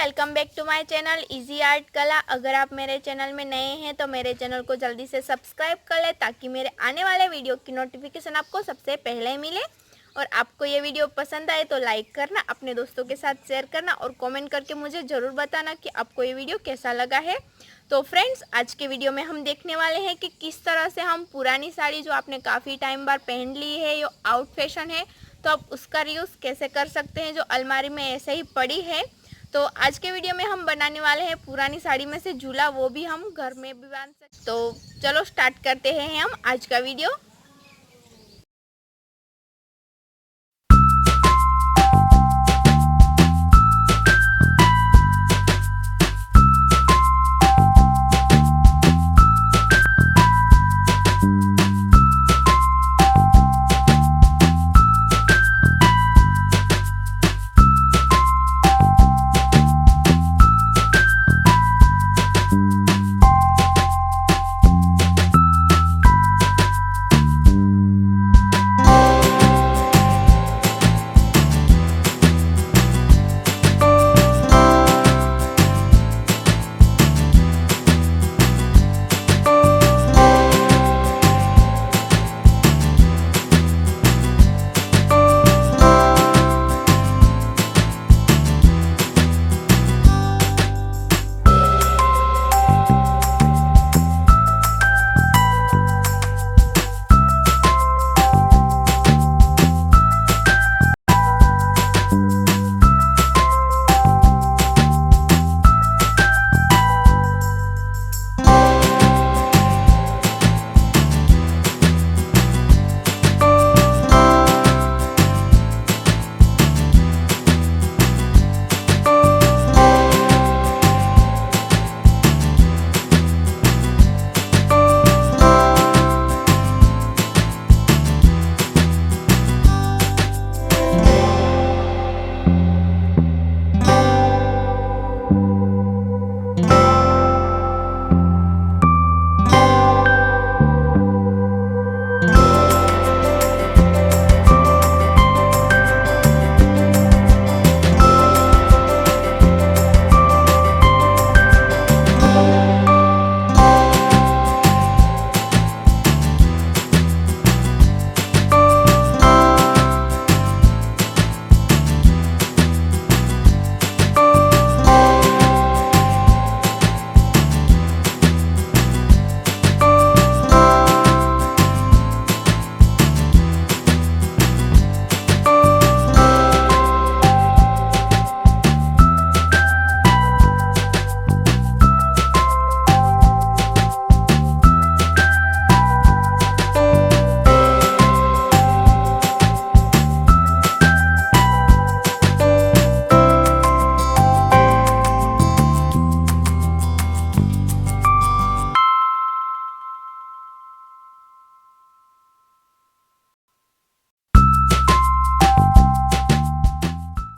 Welcome back to my channel easy art कला। अगर आप मेरे चैनल में नए हैं तो मेरे चैनल को जल्दी से सब्सक्राइब कर ले ताकि मेरे आने वाले वीडियो की नोटिफिकेशन आपको सबसे पहले मिले। और आपको ये वीडियो पसंद आए तो लाइक करना, अपने दोस्तों के साथ शेयर करना और कमेंट करके मुझे ज़रूर बताना कि आपको ये वीडियो कैसा लगा है। तो फ्रेंड्स, आज के वीडियो में हम देखने वाले हैं कि किस तरह से हम पुरानी साड़ी जो आपने काफ़ी टाइम बाद पहन ली है, ये आउट फैशन है, तो आप उसका रीयूज़ कैसे कर सकते हैं जो अलमारी में ऐसे ही पड़ी है। तो आज के वीडियो में हम बनाने वाले हैं पुरानी साड़ी में से झूला, वो भी हम घर में भी बांध सकते। तो चलो स्टार्ट करते हैं हम आज का वीडियो।